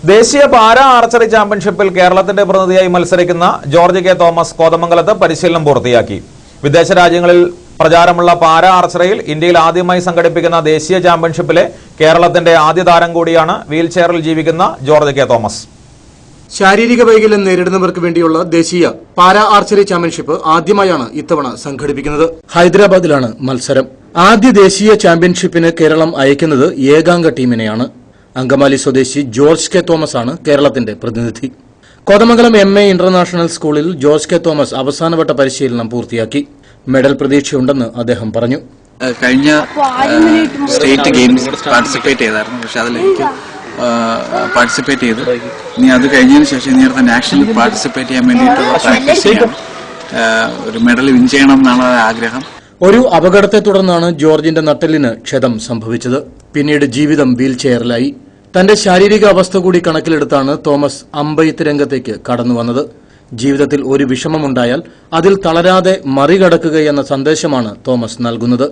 ദേശീയ para archery ചാമ്പ്യൻഷിപ്പിൽ കേരളത്തിന്റെ പ്രതിനിധിയായി മത്സരിക്കുന്ന ജോർജ് കെ തോമസ് കോതമംഗലത്ത് പരിശീലനം പൂർത്തിയാക്കി. വിദേശ രാജ്യങ്ങളിൽ പ്രചാരമുള്ള പാരാ ആർച്ചറിയിൽ ഇന്ത്യയിൽ ആദ്യമായി സംഘടിപ്പിക്കുന്ന ദേശീയ ചാമ്പ്യൻഷിപ്പിലെ കേരളത്തിന്റെ ആദ്യ താരം കൂടിയാണ് വീൽചെയറിൽ ജീവിക്കുന്ന ജോർജ് കെ തോമസ്. ശാരീരിക വൈകല്യം നേരിടുന്നവർക്ക് വേണ്ടിയുള്ള ദേശീയ പാരാ ആർച്ചറി ചാമ്പ്യൻഷിപ്പ് ആദ്യമായാണ് ഇത്തവണ സംഘടിപ്പിക്കുന്നത്. ഹൈദരാബാദിലാണ് മത്സരം. ആദ്യ ദേശീയ ചാമ്പ്യൻഷിപ്പിന് കേരളം അയക്കുന്നത് ഏകാംഗ ടീമിനെയാണ്. അങ്കമാലി സ്വദേശി ജോർജ് കെ തോമസ് ആണ് കേരളത്തിന്റെ പ്രതിനിധി. കോതമംഗലം MA ഇന്റർനാഷണൽ സ്കൂളിൽ ജോർജ് കെ തോമസ് അവസാനവട്ട പരിശീലനം പൂർത്തിയാക്കി. മെഡൽ പ്രതീക്ഷയുണ്ടെന്ന് അദ്ദേഹം പറഞ്ഞു. കഴിഞ്ഞ സ്റ്റേറ്റ് ഗെയിംസ് പാർട്ടിസിപ്പേറ്റ് ചെയ്തായിരുന്നു, പക്ഷെ അതിലേക്ക് പാർട്ടിസിപ്പേറ്റ് ചെയ്ത് ഇനി അത് കഴിഞ്ഞതിന് ശേഷം ഇനി അടുത്ത നാഷണൽ പാർട്ടിസിപ്പേറ്റ് ചെയ്യാൻ വേണ്ടിയിട്ടുള്ള പ്രാക്ടീസ് ചെയ്യണം. ഒരു മെഡൽ വിൻ ചെയ്യണം എന്നാണ് ആഗ്രഹം. ഒരു അപകടത്തെ തുടർന്നാണ് ജോർജിന്റെ നട്ടെല്ലിന് ക്ഷതം സംഭവിച്ചത്. പിന്നീട് ജീവിതം വീൽചെയറിലായി. തന്റെ ശാരീരിക അവസ്ഥ കൂടി കണക്കിലെടുത്താണ് തോമസ് അമ്പെയ്ത്ത് രംഗത്തേക്ക് കടന്നുവന്നത്. ജീവിതത്തിൽ ഒരു വിഷമമുണ്ടായാൽ അതിൽ തളരാതെ മറികടക്കുകയെന്ന സന്ദേശമാണ് തോമസ് നൽകുന്നത്.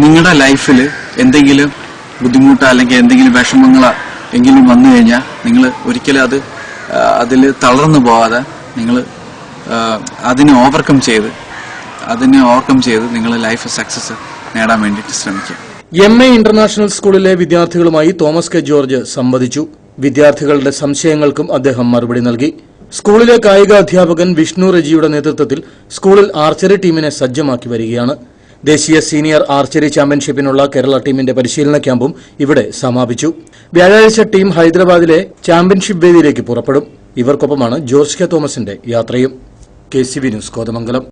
നിങ്ങളുടെ ലൈഫിൽ എന്തെങ്കിലും ബുദ്ധിമുട്ടോ അല്ലെങ്കിൽ എന്തെങ്കിലും വിഷമങ്ങളോ എങ്കിലും വന്നു കഴിഞ്ഞാൽ നിങ്ങൾ ഒരിക്കലും അതിൽ തളർന്നു പോവാതെ നിങ്ങൾ അതിനെ ഓവർകം ചെയ്ത് നിങ്ങൾ ലൈഫ് സക്സസ് നേടാൻ വേണ്ടിയിട്ട് ശ്രമിക്കുക. MA ഇന്റർനാഷണൽ സ്കൂളിലെ വിദ്യാർത്ഥികളുമായി തോമസ് കെ ജോർജ് സംവദിച്ചു. വിദ്യാർത്ഥികളുടെ സംശയങ്ങൾക്കും അദ്ദേഹം മറുപടി നൽകി. സ്കൂളിലെ കായിക അധ്യാപകൻ വിഷ്ണു റെജിയുടെ നേതൃത്വത്തിൽ സ്കൂളിൽ ആർച്ചറി ടീമിനെ സജ്ജമാക്കി വരികയാണ്. ദേശീയ സീനിയർ ആർച്ചറി ചാമ്പ്യൻഷിപ്പിനുള്ള കേരള ടീമിന്റെ പരിശീലന ക്യാമ്പും ഇവിടെ സമാപിച്ചു. വ്യാഴാഴ്ച ടീം ഹൈദരാബാദിലെ ചാമ്പ്യൻഷിപ്പ് വേദിയിലേക്ക് പുറപ്പെടും. ഇവർക്കൊപ്പമാണ് ജോർജ് കെ തോമസിന്റെ യാത്രയും. KCV news Kothamangalam.